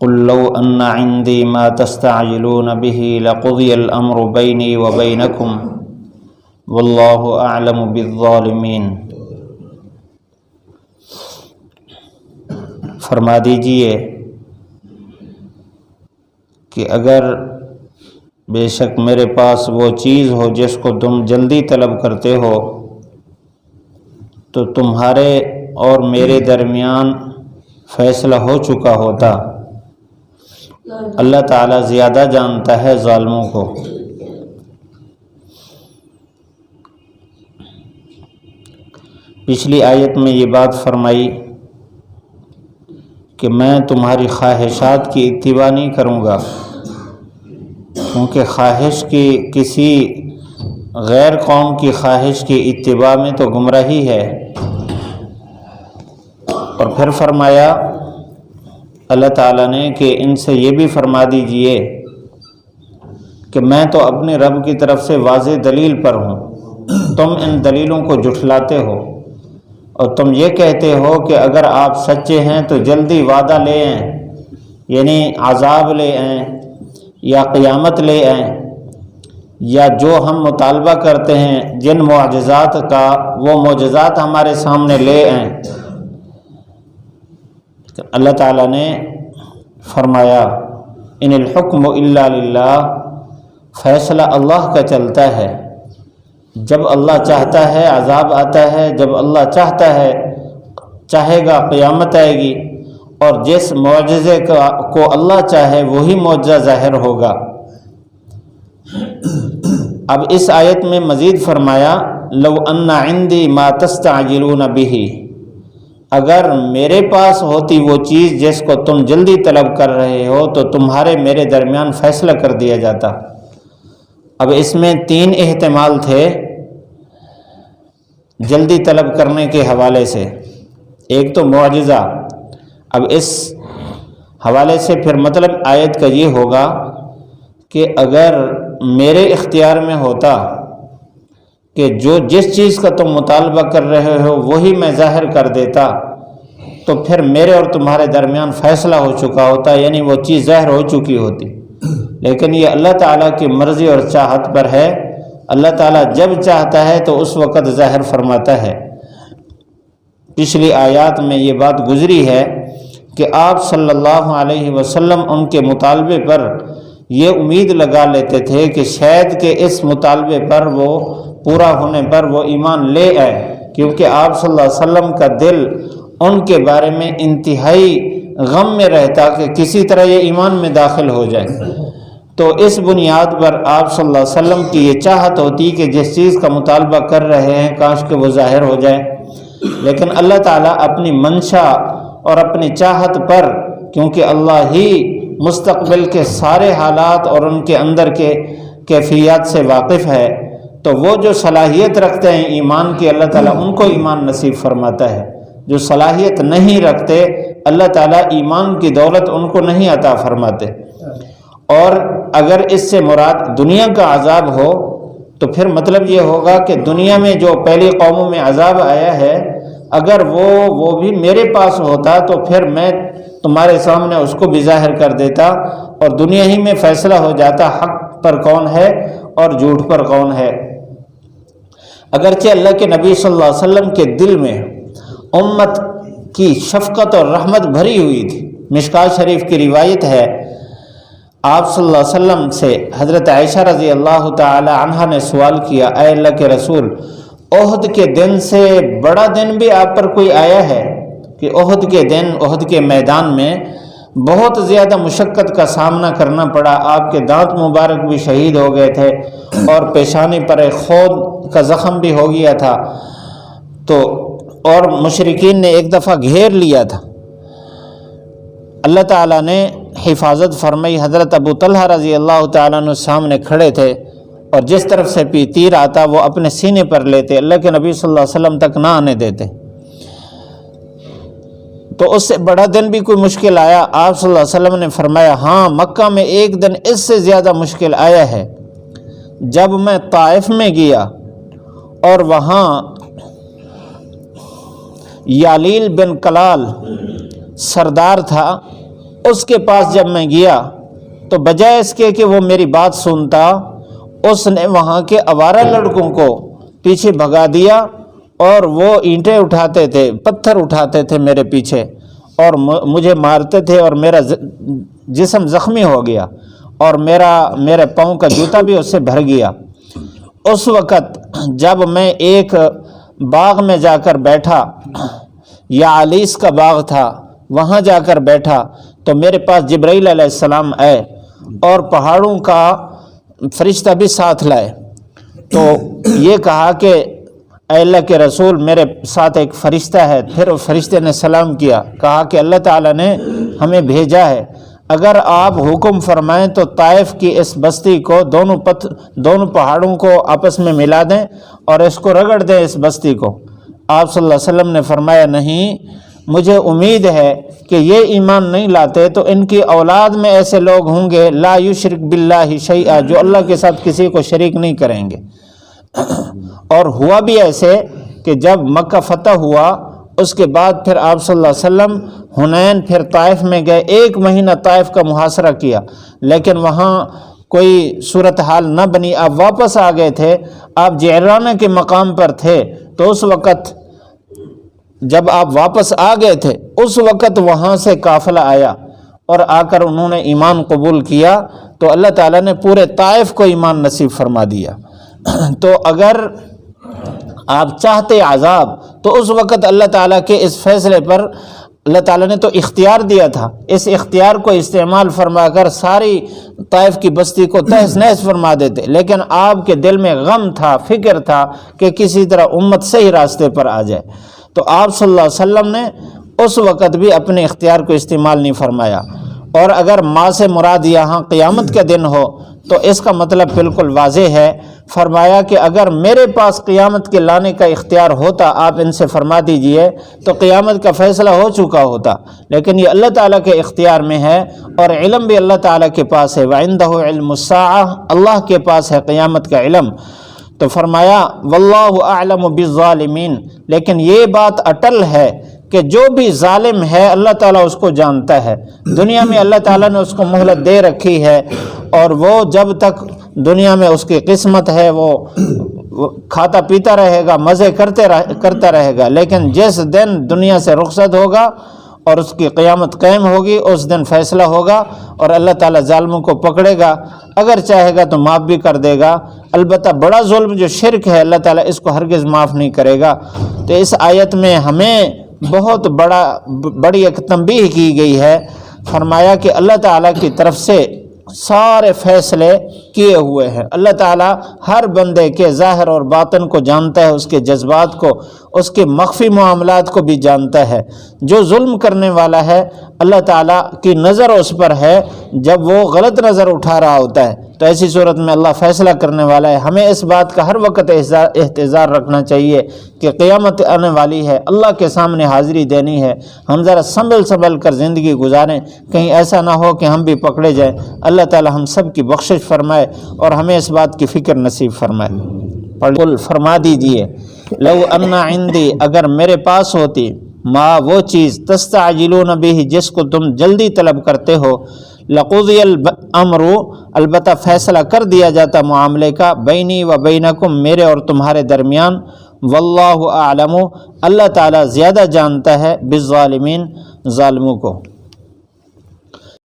قل لو ان عندي ما تستعجلون به لقضي الامر بيني وبينكم والله اعلم بالظالمين۔ فرما دیجئے کہ اگر بے شک میرے پاس وہ چیز ہو جس کو تم جلدی طلب کرتے ہو تو تمہارے اور میرے درمیان فیصلہ ہو چکا ہوتا۔ اللہ تعالیٰ زیادہ جانتا ہے ظالموں کو۔ پچھلی آیت میں یہ بات فرمائی کہ میں تمہاری خواہشات کی اتباع نہیں کروں گا، کیونکہ خواہش کی کسی غیر قوم کی خواہش کی اتباع میں تو گمراہی ہے۔ اور پھر فرمایا اللہ تعالیٰ نے کہ ان سے یہ بھی فرما دیجئے کہ میں تو اپنے رب کی طرف سے واضح دلیل پر ہوں، تم ان دلیلوں کو جھٹلاتے ہو اور تم یہ کہتے ہو کہ اگر آپ سچے ہیں تو جلدی وعدہ لے آئیں، یعنی عذاب لے آئیں یا قیامت لے آئیں، یا جو ہم مطالبہ کرتے ہیں جن معجزات کا وہ معجزات ہمارے سامنے لے آئیں۔ اللہ تعالیٰ نے فرمایا ان الحکم الا للہ، فیصلہ اللہ کا چلتا ہے۔ جب اللہ چاہتا ہے عذاب آتا ہے، جب اللہ چاہتا ہے چاہے گا قیامت آئے گی، اور جس معجزے کو اللہ چاہے وہی معجزہ ظاہر ہوگا۔ اب اس آیت میں مزید فرمایا لو ان عندی ما تستعجلون به، اگر میرے پاس ہوتی وہ چیز جس کو تم جلدی طلب کر رہے ہو تو تمہارے میرے درمیان فیصلہ کر دیا جاتا۔ اب اس میں 3 احتمال تھے جلدی طلب کرنے کے حوالے سے۔ ایک تو معجزہ، اب اس حوالے سے پھر مطلب آیت کا یہ ہوگا کہ اگر میرے اختیار میں ہوتا کہ جس چیز کا تم مطالبہ کر رہے ہو وہی میں ظاہر کر دیتا تو پھر میرے اور تمہارے درمیان فیصلہ ہو چکا ہوتا، یعنی وہ چیز ظاہر ہو چکی ہوتی۔ لیکن یہ اللہ تعالیٰ کی مرضی اور چاہت پر ہے، اللہ تعالیٰ جب چاہتا ہے تو اس وقت ظاہر فرماتا ہے۔ پچھلی آیات میں یہ بات گزری ہے کہ آپ صلی اللہ علیہ وسلم ان کے مطالبے پر یہ امید لگا لیتے تھے کہ شاید کہ اس مطالبے پر وہ پورا ہونے پر وہ ایمان لے آئے، کیونکہ آپ صلی اللہ علیہ وسلم کا دل ان کے بارے میں انتہائی غم میں رہتا کہ کسی طرح یہ ایمان میں داخل ہو جائے۔ تو اس بنیاد پر آپ صلی اللہ علیہ وسلم کی یہ چاہت ہوتی کہ جس چیز کا مطالبہ کر رہے ہیں کاش کہ وہ ظاہر ہو جائے، لیکن اللہ تعالیٰ اپنی منشا اور اپنی چاہت پر، کیونکہ اللہ ہی مستقبل کے سارے حالات اور ان کے اندر کے کیفیات سے واقف ہے، تو وہ جو صلاحیت رکھتے ہیں ایمان کی اللہ تعالیٰ ان کو ایمان نصیب فرماتا ہے، جو صلاحیت نہیں رکھتے اللہ تعالیٰ ایمان کی دولت ان کو نہیں عطا فرماتے۔ اور اگر اس سے مراد دنیا کا عذاب ہو تو پھر مطلب یہ ہوگا کہ دنیا میں جو پہلی قوموں میں عذاب آیا ہے اگر وہ بھی میرے پاس ہوتا تو پھر میں تمہارے سامنے اس کو بھی ظاہر کر دیتا اور دنیا ہی میں فیصلہ ہو جاتا حق پر کون ہے اور جھوٹ پر کون ہے۔ اگرچہ اللہ کے نبی صلی اللہ علیہ وسلم کے دل میں امت کی شفقت اور رحمت بھری ہوئی تھی۔ مشکوٰۃ شریف کی روایت ہے، آپ صلی اللہ علیہ وسلم سے حضرت عائشہ رضی اللہ تعالی عنہا نے سوال کیا، اے اللہ کے رسول، احد کے دن سے بڑا دن بھی آپ پر کوئی آیا ہے؟ کہ احد کے دن احد کے میدان میں بہت زیادہ مشقت کا سامنا کرنا پڑا، آپ کے دانت مبارک بھی شہید ہو گئے تھے اور پیشانی پر ایک خود کا زخم بھی ہو گیا تھا، تو اور مشرکین نے ایک دفعہ گھیر لیا تھا۔ اللہ تعالیٰ نے حفاظت فرمائی، حضرت ابو طلحہ رضی اللہ تعالیٰ عنہ سامنے کھڑے تھے اور جس طرف سے بھی تیر آتا وہ اپنے سینے پر لیتے، اللہ کے نبی صلی اللہ علیہ وسلم تک نہ آنے دیتے۔ تو اس سے بڑا دن بھی کوئی مشکل آیا؟ آپ صلی اللہ علیہ وسلم نے فرمایا، ہاں مکہ میں ایک دن اس سے زیادہ مشکل آیا ہے، جب میں طائف میں گیا اور وہاں یالیل بن کلال سردار تھا، اس کے پاس جب میں گیا تو بجائے اس کے کہ وہ میری بات سنتا، اس نے وہاں کے آوارہ لڑکوں کو پیچھے بھگا دیا اور وہ اینٹیں اٹھاتے تھے، پتھر اٹھاتے تھے میرے پیچھے اور مجھے مارتے تھے، اور میرا جسم زخمی ہو گیا اور میرے پاؤں کا جوتا بھی اس سے بھر گیا۔ اس وقت جب میں ایک باغ میں جا کر بیٹھا، یا علیس کا باغ تھا، وہاں جا کر بیٹھا تو میرے پاس جبرائیل علیہ السلام آئے اور پہاڑوں کا فرشتہ بھی ساتھ لائے، تو یہ کہا کہ اے اللہ کے رسول میرے ساتھ ایک فرشتہ ہے۔ پھر اس فرشتے نے سلام کیا، کہا کہ اللہ تعالیٰ نے ہمیں بھیجا ہے، اگر آپ حکم فرمائیں تو طائف کی اس بستی کو دونوں پہاڑوں کو آپس میں ملا دیں اور اس کو رگڑ دیں، اس بستی کو۔ آپ صلی اللہ علیہ وسلم نے فرمایا نہیں، مجھے امید ہے کہ یہ ایمان نہیں لاتے تو ان کی اولاد میں ایسے لوگ ہوں گے لا یشرک باللہ شیئا، جو اللہ کے ساتھ کسی کو شریک نہیں کریں گے۔ اور ہوا بھی ایسے کہ جب مکہ فتح ہوا اس کے بعد پھر آپ صلی اللہ علیہ وسلم حنین پھر طائف میں گئے، 1 مہینہ طائف کا محاصرہ کیا، لیکن وہاں کوئی صورتحال نہ بنی۔ آپ واپس آ گئے تھے، آپ جعرانہ کے مقام پر تھے، تو اس وقت جب آپ واپس آ گئے تھے اس وقت وہاں سے قافلہ آیا اور آ کر انہوں نے ایمان قبول کیا، تو اللہ تعالیٰ نے پورے طائف کو ایمان نصیب فرما دیا۔ تو اگر آپ چاہتے عذاب تو اس وقت اللہ تعالیٰ کے اس فیصلے پر اللہ تعالیٰ نے تو اختیار دیا تھا، اس اختیار کو استعمال فرما کر ساری طائف کی بستی کو تہس نہس فرما دیتے، لیکن آپ کے دل میں غم تھا، فکر تھا کہ کسی طرح امت صحیح راستے پر آ جائے، تو آپ صلی اللہ علیہ وسلم نے اس وقت بھی اپنے اختیار کو استعمال نہیں فرمایا۔ اور اگر ماں سے مراد یہاں قیامت کا دن ہو تو اس کا مطلب بالکل واضح ہے، فرمایا کہ اگر میرے پاس قیامت کے لانے کا اختیار ہوتا، آپ ان سے فرما دیجئے، تو قیامت کا فیصلہ ہو چکا ہوتا، لیکن یہ اللہ تعالیٰ کے اختیار میں ہے اور علم بھی اللہ تعالیٰ کے پاس ہے، وَعِندَهُ عِلْمُ السَّاعَةِ، اللہ کے پاس ہے قیامت کا علم۔ تو فرمایا واللہ اعلم بالظالمین، لیکن یہ بات اٹل ہے کہ جو بھی ظالم ہے اللہ تعالیٰ اس کو جانتا ہے۔ دنیا میں اللہ تعالیٰ نے اس کو مہلت دے رکھی ہے، اور وہ جب تک دنیا میں اس کی قسمت ہے وہ کھاتا پیتا رہے گا، مزے کرتا رہے گا، لیکن جس دن دنیا سے رخصت ہوگا اور اس کی قیامت قائم ہوگی، اس دن فیصلہ ہوگا اور اللہ تعالیٰ ظالموں کو پکڑے گا، اگر چاہے گا تو معاف بھی کر دے گا، البتہ بڑا ظلم جو شرک ہے اللہ تعالیٰ اس کو ہرگز معاف نہیں کرے گا۔ تو اس آیت میں ہمیں بہت بڑی ایک تنبیہ کی گئی ہے، فرمایا کہ اللہ تعالیٰ کی طرف سے سارے فیصلے کیے ہوئے ہیں، اللہ تعالیٰ ہر بندے کے ظاہر اور باطن کو جانتا ہے، اس کے جذبات کو، اس کے مخفی معاملات کو بھی جانتا ہے۔ جو ظلم کرنے والا ہے اللہ تعالیٰ کی نظر اس پر ہے جب وہ غلط نظر اٹھا رہا ہوتا ہے، تو ایسی صورت میں اللہ فیصلہ کرنے والا ہے۔ ہمیں اس بات کا ہر وقت احتضار رکھنا چاہیے کہ قیامت آنے والی ہے، اللہ کے سامنے حاضری دینی ہے، ہم ذرا سنبھل کر زندگی گزاریں، کہیں ایسا نہ ہو کہ ہم بھی پکڑے جائیں۔ اللہ تعالی ہم سب کی بخشش فرمائے اور ہمیں اس بات کی فکر نصیب فرمائے۔ قل فرما دیجئے لو ان عندی، اگر میرے پاس ہوتی، ما وہ چیز تستعجلون بہ جس کو تم جلدی طلب کرتے ہو، لقضی الامر، البتہ فیصلہ کر دیا جاتا معاملے کا، بینی و بینکم، میرے اور تمہارے درمیان، واللہ اعلم، اللہ تعالیٰ زیادہ جانتا ہے بالظالمین، ظالموں کو۔